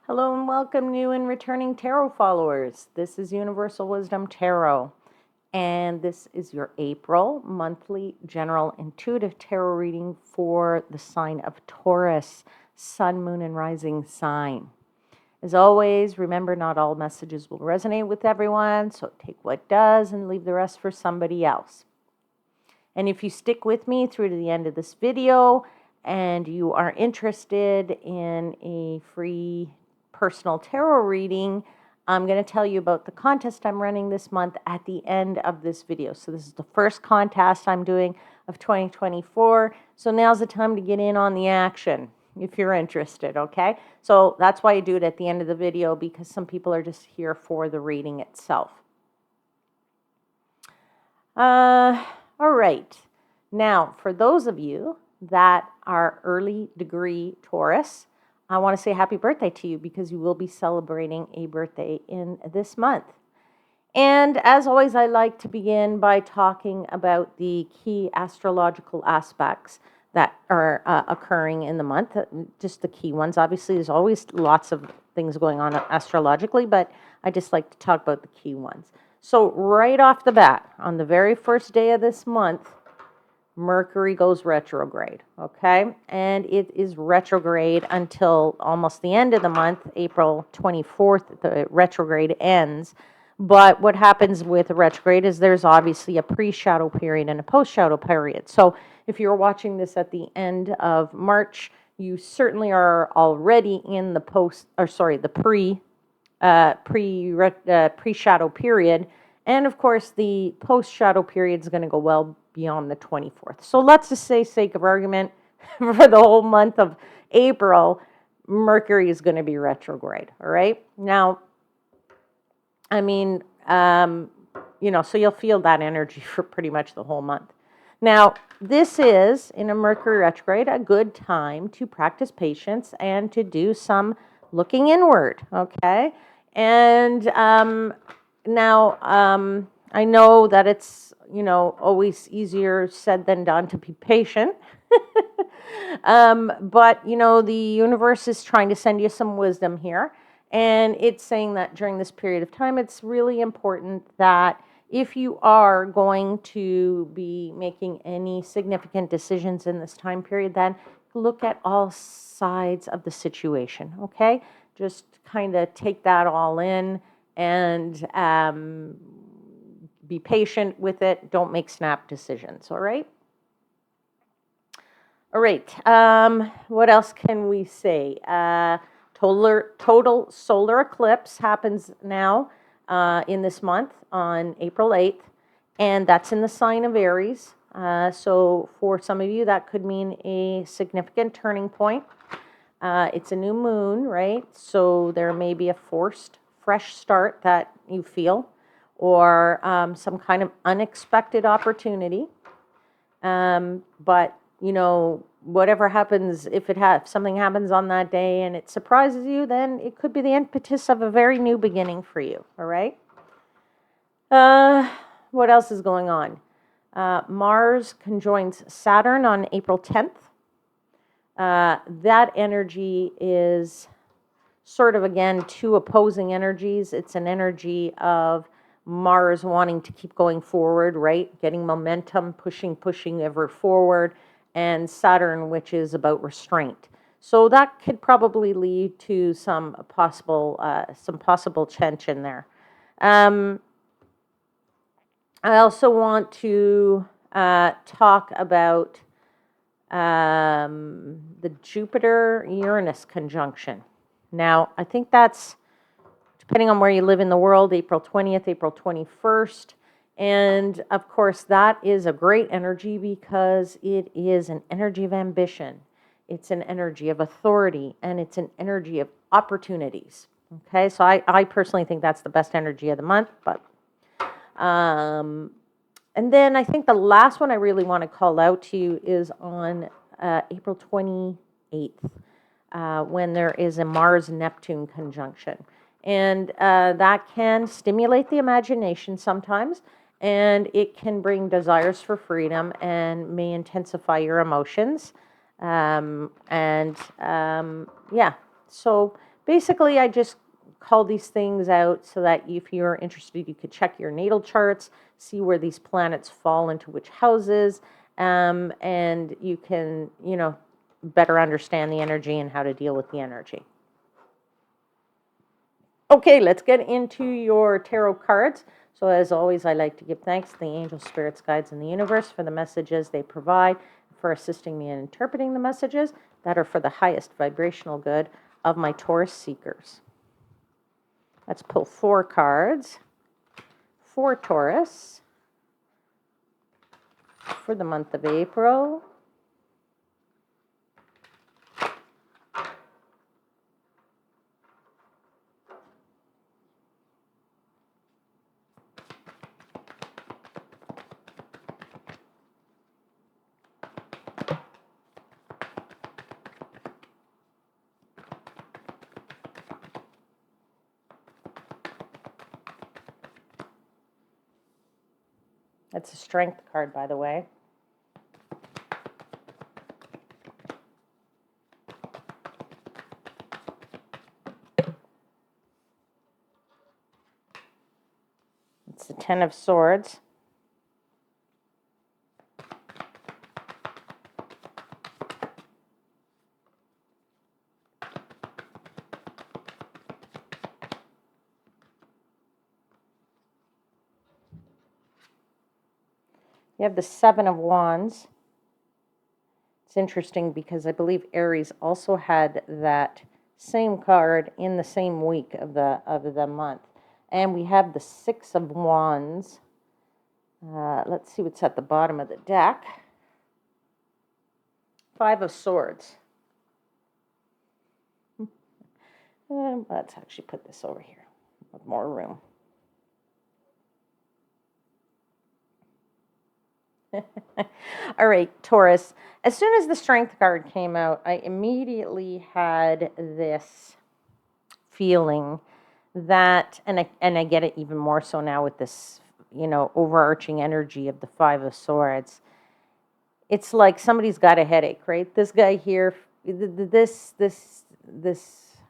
Hello and welcome, new and returning tarot followers. This is Universal Wisdom Tarot, and this is your April monthly general intuitive tarot reading for the sign of Taurus, sun, moon, and rising sign. As always, remember not all messages will resonate with everyone, so take what does and leave the rest for somebody else. And if you stick with me through to the end of this video and you are interested in a free personal tarot reading, I'm going to tell you about the contest I'm running this month at the end of this video. So this is the first contest I'm doing of 2024. So now's the time to get in on the action if you're interested, okay? So that's why I do it at the end of the video, because some people are just here for the reading itself. All right. Now, for those of you that are early degree Taurus, I want to say happy birthday to you, because you will be celebrating a birthday in this month. And as always, I like to begin by talking about the key astrological aspects that are occurring in the month, just the key ones. Obviously, there's always lots of things going on astrologically, but I just like to talk about the key ones. So right off the bat, on the very first day of this month, Mercury goes retrograde, okay? And it is retrograde until almost the end of the month, April 24th, the retrograde ends. But what happens with a retrograde is there's obviously a pre-shadow period and a post-shadow period. So if you're watching this at the end of March, you certainly are already in the pre-shadow period. And of course, the post-shadow period is going to go well beyond the 24th. So let's just say, sake of argument, for the whole month of April, Mercury is going to be retrograde, all right? Now, I mean, so you'll feel that energy for pretty much the whole month. Now, this is, in a Mercury retrograde, a good time to practice patience and to do some looking inward, okay? And now, I know that it's, always easier said than done to be patient. But, the universe is trying to send you some wisdom here. And it's saying that during this period of time, it's really important that if you are going to be making any significant decisions in this time period, then look at all sides of the situation, okay? Just kind of take that all in and be patient with it. Don't make snap decisions, all right? All right, what else can we say? Total solar eclipse happens now in this month on April 8th, and that's in the sign of Aries. So for some of you, that could mean a significant turning point. It's a new moon, right? So there may be a forced fresh start that you feel, or some kind of unexpected opportunity. But whatever happens, if something happens on that day and it surprises you, then it could be the impetus of a very new beginning for you, all right? What else is going on? Mars conjoins Saturn on April 10th. That energy is sort of, again, two opposing energies. It's an energy of Mars wanting to keep going forward, right? Getting momentum, pushing ever forward, and Saturn, which is about restraint. So that could probably lead to some possible tension there. I also want to talk about the Jupiter-Uranus conjunction. Now, I think that's, depending on where you live in the world, April 20th, April 21st. And of course, that is a great energy because it is an energy of ambition. It's an energy of authority, and it's an energy of opportunities. Okay, so I personally think that's the best energy of the month. But and then I think the last one I really want to call out to you is on April 28th, when there is a Mars-Neptune conjunction. And that can stimulate the imagination sometimes, and it can bring desires for freedom and may intensify your emotions. Yeah, so basically, I just call these things out so that if you're interested, you could check your natal charts, see where these planets fall into which houses, and you can, better understand the energy and how to deal with the energy. Okay, let's get into your tarot cards. So as always, I like to give thanks to the angels, spirits, guides, and the universe for the messages they provide, for assisting me in interpreting the messages that are for the highest vibrational good of my Taurus seekers. Let's pull 4 cards for Taurus for the month of April. That's a strength card, by the way. It's the 10 of Swords. You have the 7 of Wands. It's interesting because I believe Aries also had that same card in the same week of the month. And we have the 6 of Wands. Let's see what's at the bottom of the deck. 5 of Swords. Let's actually put this over here with more room. All right, Taurus. As soon as the Strength card came out, I immediately had this feeling that, and I get it even more so now with this, overarching energy of the 5 of Swords. It's like somebody's got a headache, right? This guy here, this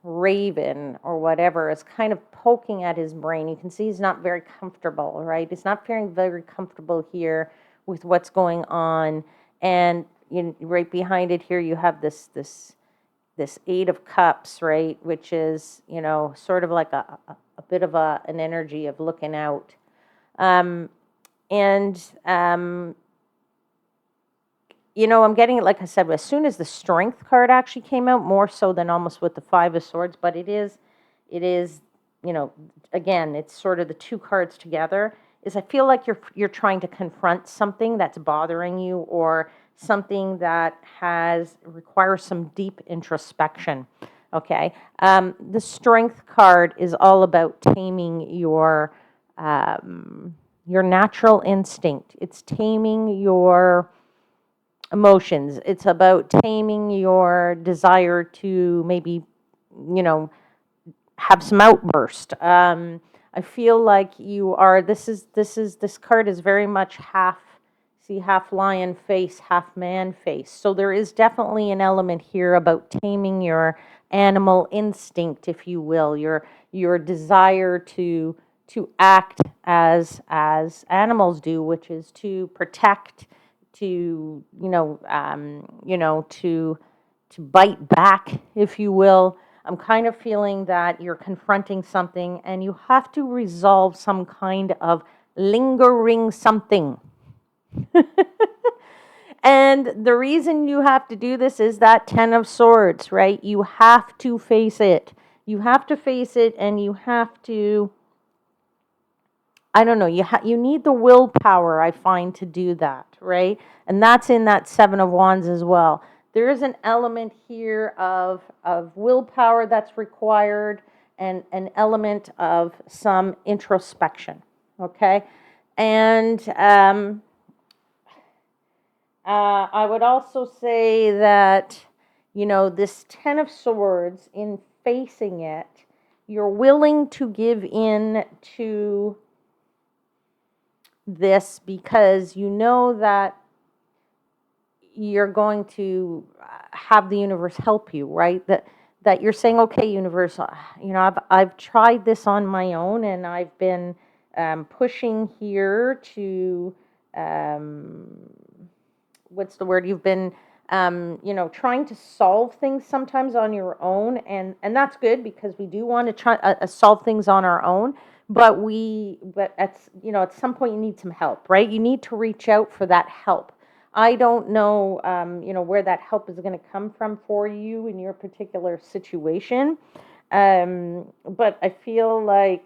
raven or whatever is kind of poking at his brain. You can see he's not very comfortable, right? He's not feeling very comfortable here with what's going on. And right behind it here, you have this 8 of Cups, right? Which is, sort of like a bit of an energy of looking out. I'm getting it, like I said, as soon as the Strength card actually came out, more so than almost with the 5 of Swords, but it is, again, it's sort of the 2 cards together, is I feel like you're trying to confront something that's bothering you or something that requires some deep introspection, okay? The Strength card is all about taming your natural instinct. It's taming your emotions. It's about taming your desire to maybe, have some outburst. I feel like you are. This card is very much half lion face, half man face. So there is definitely an element here about taming your animal instinct, if you will, your desire to act as animals do, which is to protect, to to bite back, if you will. I'm kind of feeling that you're confronting something and you have to resolve some kind of lingering something. And the reason you have to do this is that 10 of Swords, right? You have to face it. You have to face it, and you have to, I don't know, you need the willpower, I find, to do that, right? And that's in that 7 of Wands as well. There is an element here of willpower that's required, and an element of some introspection, okay? And I would also say that, this 10 of Swords, in facing it, you're willing to give in to this because you know that you're going to have the universe help you, right? That that you're saying, okay, universe, I've tried this on my own, and I've been pushing here to, um, what's the word? You've been, trying to solve things sometimes on your own, and that's good because we do want to try solve things on our own. But at some point you need some help, right? You need to reach out for that help. I don't know, where that help is going to come from for you in your particular situation. But I feel like,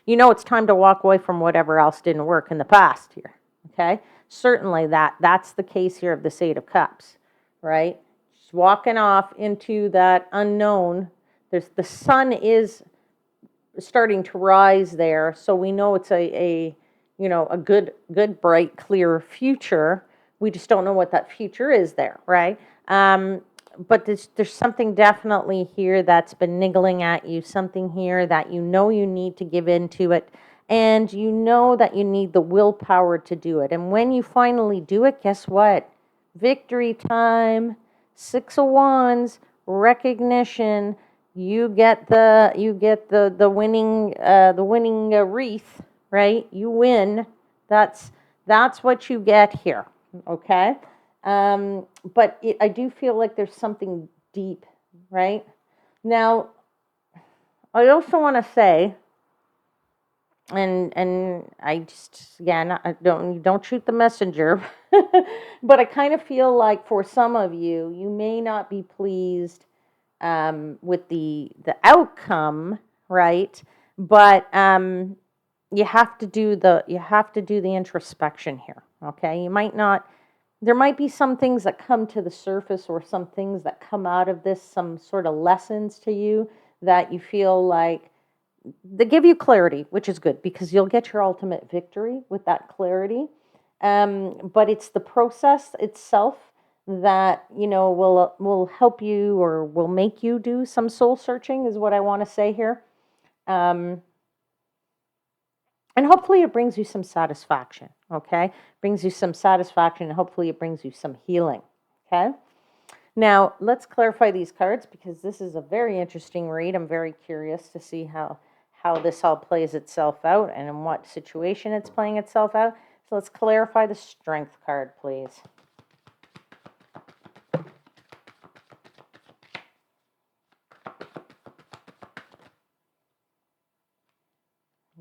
it's time to walk away from whatever else didn't work in the past here. Okay. Certainly that's the case here of the Eight of Cups, right? Just walking off into that unknown. The sun is starting to rise there, so we know it's a good, bright, clear future. We just don't know what that future is there, right? But there's something definitely here that's been niggling at you, something here that you need to give into it, and you know that you need the willpower to do it. And when you finally do it, guess what? Victory time, Six of Wands, recognition. You get the winning wreath, right? You win. That's what you get here, okay? But I do feel like there's something deep, right? Now, I also want to say, and I just, yeah, don't shoot the messenger, but I kind of feel like for some of you, you may not be pleased with the outcome, right? But you have to do the introspection here, okay? There might be some things that come to the surface, or some things that come out of this, some sort of lessons to you that you feel like they give you clarity, which is good because you'll get your ultimate victory with that clarity. But it's the process itself that will help you, or will make you do some soul searching, is what I want to say here. And hopefully it brings you some satisfaction, okay? Brings you some satisfaction, and hopefully it brings you some healing, okay? Now, let's clarify these cards because this is a very interesting read. I'm very curious to see how this all plays itself out and in what situation it's playing itself out. So let's clarify the Strength card, please.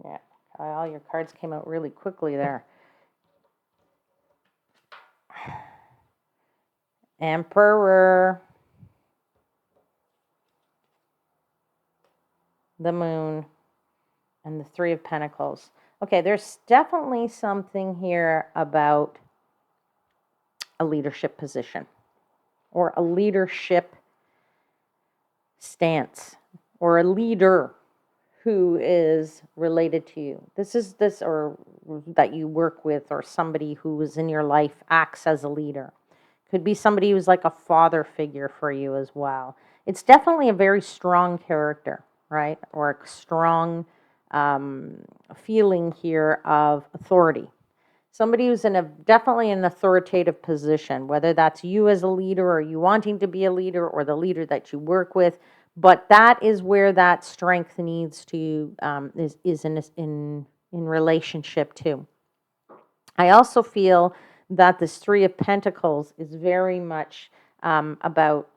Yeah, all your cards came out really quickly there. Emperor, the Moon, and the Three of Pentacles. Okay, there's definitely something here about a leadership position, or a leadership stance, or a leader who is related to you. Or that you work with, or somebody who is in your life acts as a leader. Could be somebody who's like a father figure for you as well. It's definitely a very strong character, right? Or a strong feeling here of authority. Somebody who's definitely an authoritative position, whether that's you as a leader, or you wanting to be a leader, or the leader that you work with. But that is where that strength needs to is in relationship to. I also feel that this Three of Pentacles is very much about.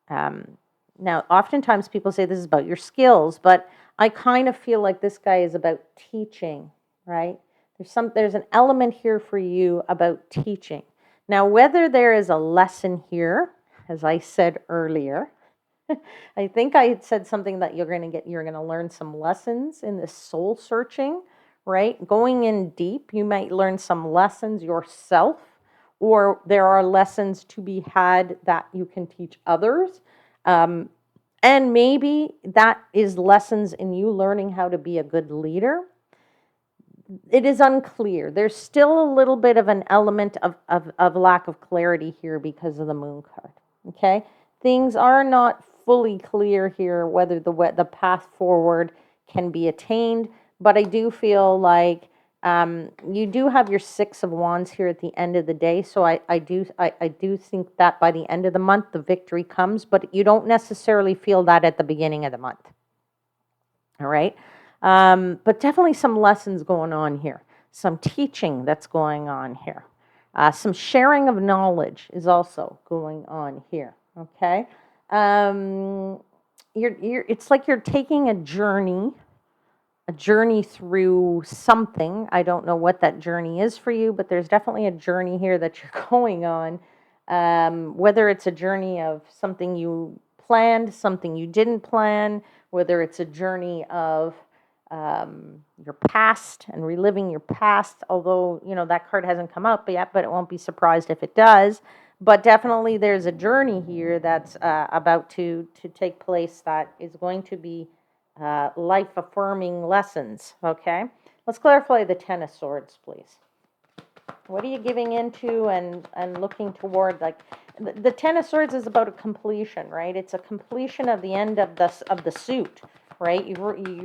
Now, oftentimes people say this is about your skills, but I kind of feel like this guy is about teaching, right? There's an element here for you about teaching. Now, whether there is a lesson here, as I said earlier, I think I had said something that you're going to learn some lessons in this soul searching, right? Going in deep, you might learn some lessons yourself, or there are lessons to be had that you can teach others. And maybe that is lessons in you learning how to be a good leader. It is unclear. There's still a little bit of an element of lack of clarity here because of the Moon card, okay? Things are not fully clear here whether the path forward can be attained, but I do feel like You do have your Six of Wands here at the end of the day, so I do think that by the end of the month the victory comes, but you don't necessarily feel that at the beginning of the month. All right, but definitely some lessons going on here, some teaching that's going on here, some sharing of knowledge is also going on here. Okay, it's like you're taking a journey through something. I don't know what that journey is for you, but there's definitely a journey here that you're going on. Whether it's a journey of something you planned, something you didn't plan, whether it's a journey of your past and reliving your past, although, that card hasn't come up yet, but it won't be surprised if it does. But definitely there's a journey here that's about to take place that is going to be life-affirming lessons, okay? Let's clarify the Ten of Swords, please. What are you giving into and looking toward? Like the Ten of Swords is about a completion, right? It's a completion of the end of the suit, right? You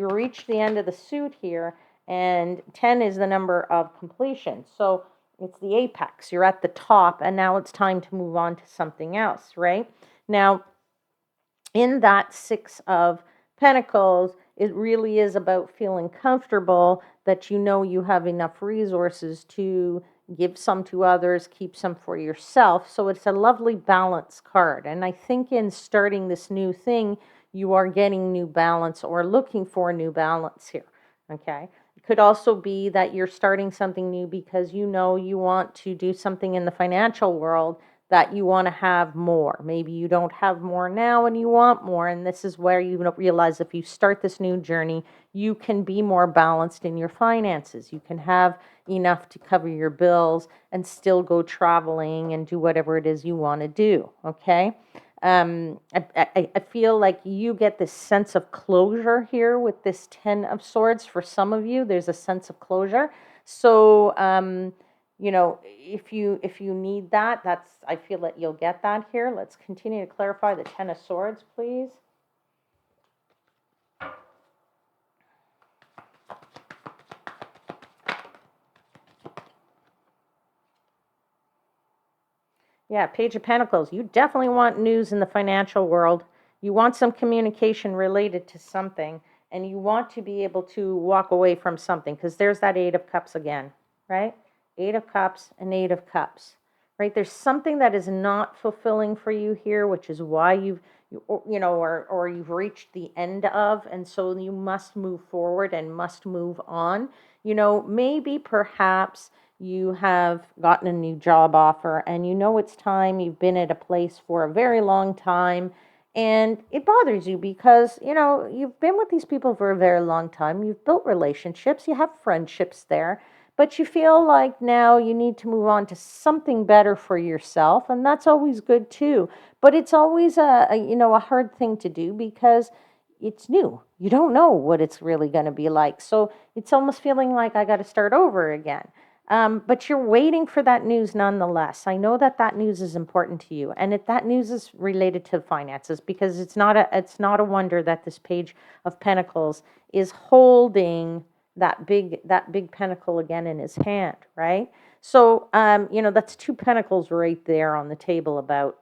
reach the end of the suit here, and 10 is the number of completion. So it's the apex. You're at the top, and now it's time to move on to something else, right? Now, in that Six of Pentacles, it really is about feeling comfortable that you have enough resources to give some to others, keep some for yourself. So it's a lovely balance card. And I think in starting this new thing, you are getting new balance or looking for new balance here. Okay. It could also be that you're starting something new because you want to do something in the financial world that you want to have more. Maybe you don't have more now and you want more. And this is where you realize if you start this new journey, you can be more balanced in your finances. You can have enough to cover your bills and still go traveling and do whatever it is you want to do. Okay. I feel like you get this sense of closure here with this 10 of Swords. For some of you, there's a sense of closure. So, if you need that, I feel that you'll get that here. Let's continue to clarify the Ten of Swords, please. Yeah, Page of Pentacles. You definitely want news in the financial world. You want some communication related to something, and you want to be able to walk away from something, because there's that Eight of Cups again, right? Eight of Cups and Eight of Cups, right? There's something that is not fulfilling for you here, which is why you've reached the end of, and so you must move forward and must move on. Maybe perhaps you have gotten a new job offer and it's time. You've been at a place for a very long time, and it bothers you because you've been with these people for a very long time. You've built relationships, you have friendships there, but you feel like now you need to move on to something better for yourself, and that's always good too. But it's always a hard thing to do because it's new. You don't know what it's really going to be like. So it's almost feeling like I got to start over again. But you're waiting for that news nonetheless. I know that news is important to you, and that news is related to finances, because it's not a wonder that this Page of Pentacles is holding that big pentacle again in his hand, right? So that's two pentacles right there on the table. About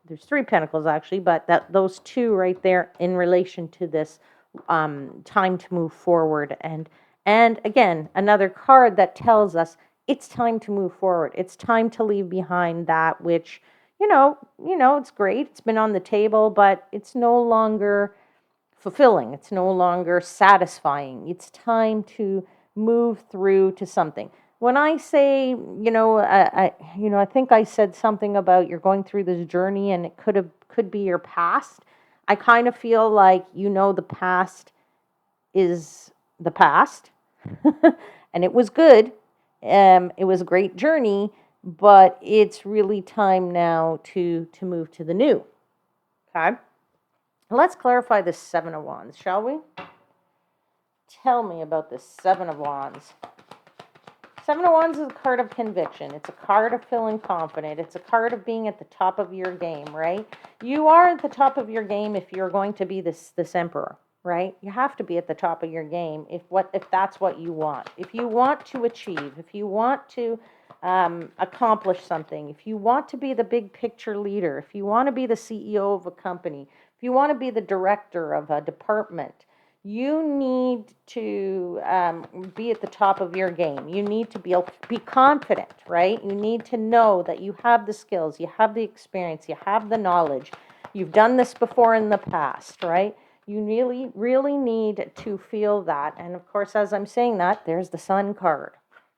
there's three pentacles actually, but those two right there in relation to this time to move forward. And again, another card that tells us it's time to move forward. It's time to leave behind that which, it's great. It's been on the table, but it's no longer fulfilling. It's no longer satisfying. It's time to move through to something. When I say, I think I said something about you're going through this journey and it could be your past. I kind of feel like the past is the past. And it was good. It was a great journey, but it's really time now to move to the new. Okay? Let's clarify the Seven of Wands, shall we? Tell me about the Seven of Wands. Seven of Wands is a card of conviction. It's a card of feeling confident. It's a card of being at the top of your game, right? You are at the top of your game if you're going to be this emperor, right? You have to be at the top of your game if that's what you want. If you want to achieve, if you want to accomplish something, if you want to be the big picture leader, if you want to be the CEO of a company, if you want to be the director of a department, you need to be at the top of your game. You need to be confident, right? You need to know that you have the skills, you have the experience, you have the knowledge. You've done this before in the past, right? You really, really need to feel that. And of course, as I'm saying that, there's the sun card,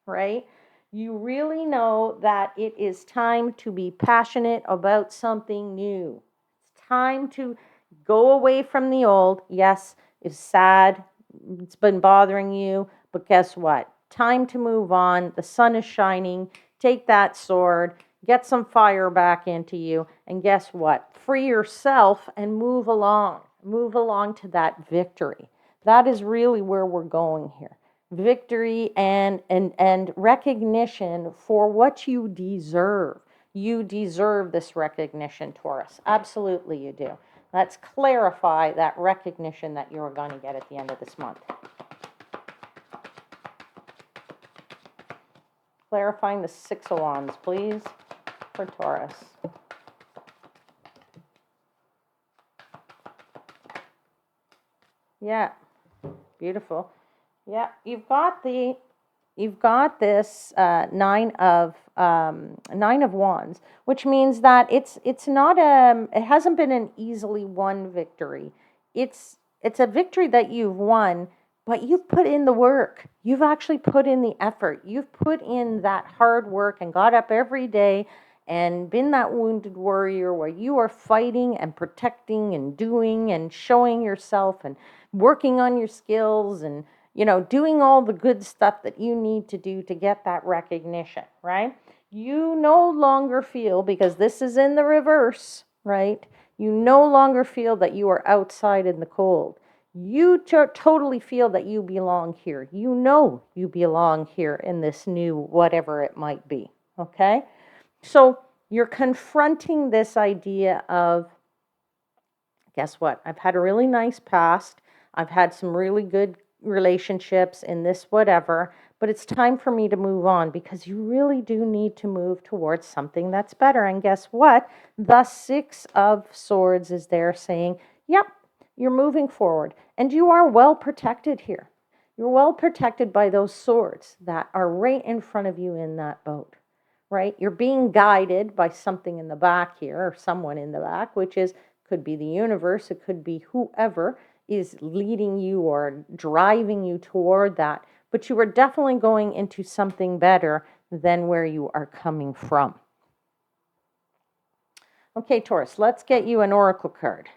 right? You really know that it is time to be passionate about something new. It's time to go away from the old. Yes, it's sad. It's been bothering you. But guess what? Time to move on. The sun is shining. Take that sword. Get some fire back into you. And guess what? Free yourself and move along. Move along to that victory. That is really where we're going here. Victory and recognition for what you deserve. You deserve this recognition, Taurus. Absolutely you do. Let's clarify that recognition that you're going to get at the end of this month. Clarifying the Six of Wands, please, for Taurus. Yeah, beautiful. Yeah, you've got this nine of wands, which means that it's not it hasn't been an easily won victory. It's a victory that you've won, but you've put in the work. You've actually put in the effort. You've put in that hard work and got up every day and been that wounded warrior where you are fighting and protecting and doing and showing yourself and working on your skills and doing all the good stuff that you need to do to get that recognition, right? You no longer feel, because this is in the reverse, right? You no longer feel that you are outside in the cold. You totally feel that you belong here. You know you belong here in this new whatever it might be, okay? So you're confronting this idea of, guess what? I've had a really nice past. I've had some really good relationships in this whatever, but it's time for me to move on because you really do need to move towards something that's better. And guess what? The Six of Swords is there saying, yep, you're moving forward and you are well protected here. You're well protected by those swords that are right in front of you in that boat, right? You're being guided by something in the back here or someone in the back, which is could be the universe, it could be whoever is leading you or driving you toward that. But you are definitely going into something better than where you are coming from. Okay, Taurus, let's get you an oracle card.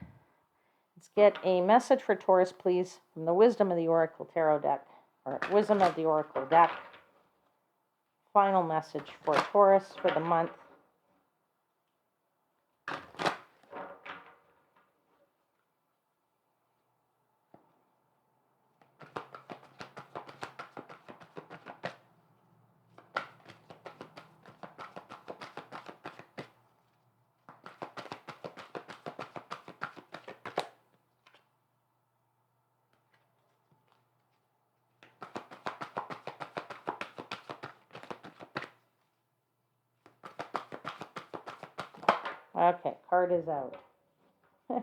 Let's get a message for Taurus, please, from the Wisdom of the Oracle Tarot deck, or Wisdom of the Oracle deck. Final message for Taurus for the month. Okay, card is out.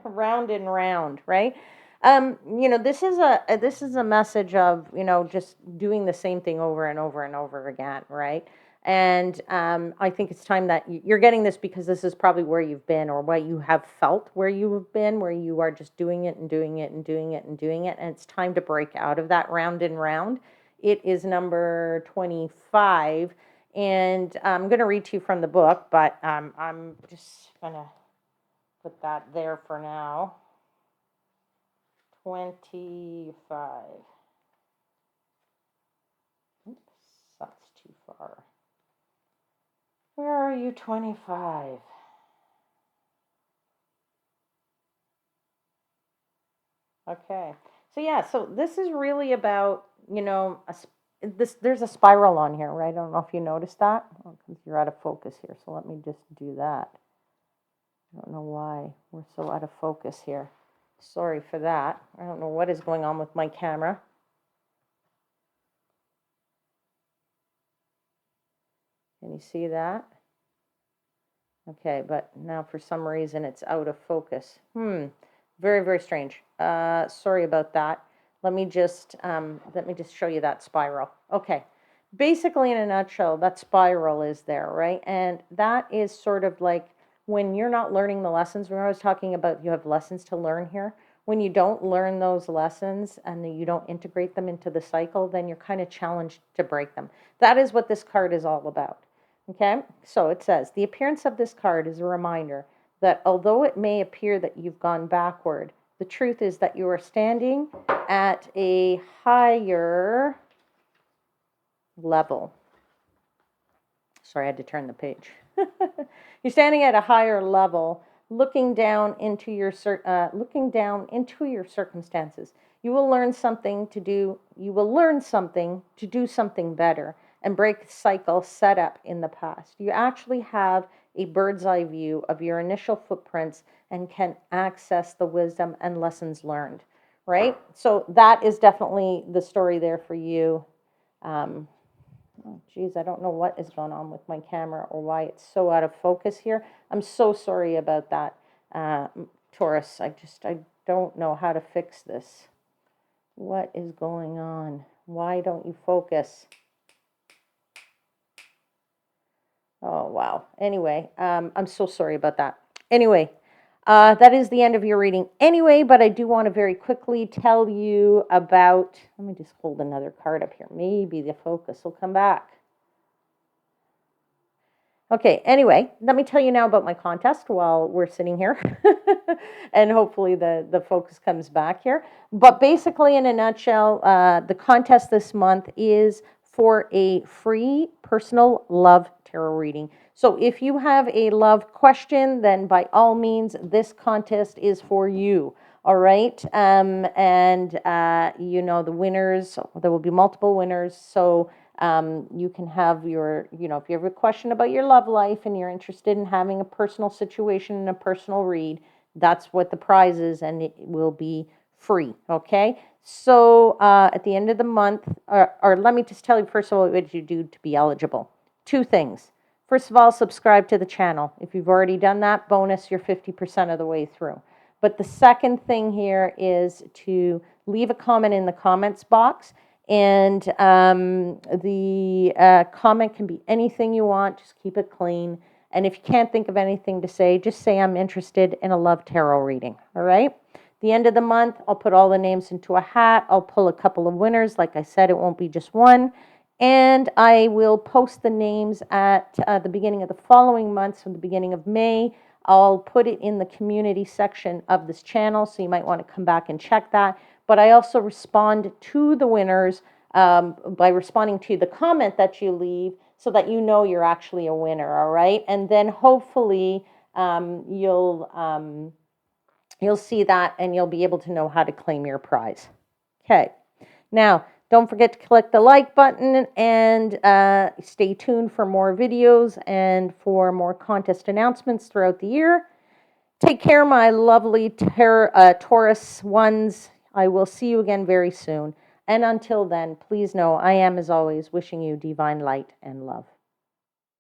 Round and round, right? This is a message of, just doing the same thing over and over and over again, right? And I think it's time that you're getting this because this is probably where you've been or what you have felt where you have been, where you are just doing it and doing it and doing it and doing it. And it's time to break out of that round and round. It is number 25. And I'm going to read to you from the book, but I'm just going to put that there for now. 25. Oops, that's too far. Where are you, 25? Okay. So this is really about, there's a spiral on here, right? I don't know if you noticed that. Oh, because you're out of focus here. So let me just do that. I don't know why we're so out of focus here. Sorry for that. I don't know what is going on with my camera. Can you see that? Okay, but now for some reason it's out of focus. Very, very strange. Sorry about that. Let me just show you that spiral. Okay. Basically, in a nutshell, that spiral is there, right? And that is sort of like when you're not learning the lessons. When I was talking about you have lessons to learn here. When you don't learn those lessons and you don't integrate them into the cycle, then you're kind of challenged to break them. That is what this card is all about. Okay, so it says, the appearance of this card is a reminder that although it may appear that you've gone backward, the truth is that you are standing at a higher level. Sorry, I had to turn the page. You're standing at a higher level, looking down into your circumstances. You will learn something to do. You will learn something to do something better and break the cycle set up in the past. You actually have a bird's eye view of your initial footprints and can access the wisdom and lessons learned, right? So that is definitely the story there for you. Oh, geez, I don't know what is going on with my camera or why it's so out of focus here. I'm so sorry about that, Taurus. I don't know how to fix this. What is going on? Why don't you focus? Oh, wow. Anyway, I'm so sorry about that. Anyway, that is the end of your reading anyway, but I do want to very quickly tell you about, let me just hold another card up here. Maybe the focus will come back. Okay, anyway, let me tell you now about my contest while we're sitting here. And hopefully the focus comes back here. But basically, in a nutshell, the contest this month is for a free personal love tarot reading. So if you have a love question, then by all means, this contest is for you. All right. The winners, there will be multiple winners. So you can have your, if you have a question about your love life and you're interested in having a personal situation and a personal read, that's what the prize is, and it will be free. Okay. So at the end of the month, or let me just tell you first of all what you do to be eligible. 2 things. First of all, subscribe to the channel. If you've already done that, bonus, you're 50% of the way through. But the second thing here is to leave a comment in the comments box. And the comment can be anything you want. Just keep it clean. And if you can't think of anything to say, just say I'm interested in a love tarot reading. All right? The end of the month, I'll put all the names into a hat. I'll pull a couple of winners. Like I said, it won't be just one. And I will post the names at the beginning of the following month, so the beginning of May. I'll put it in the community section of this channel, so you might want to come back and check that. But I also respond to the winners by responding to the comment that you leave so that you know you're actually a winner, all right? And then hopefully you'll see that and you'll be able to know how to claim your prize. Okay. Now, don't forget to click the like button and stay tuned for more videos and for more contest announcements throughout the year. Take care, my lovely Taurus ones. I will see you again very soon. And until then, please know I am, as always, wishing you divine light and love.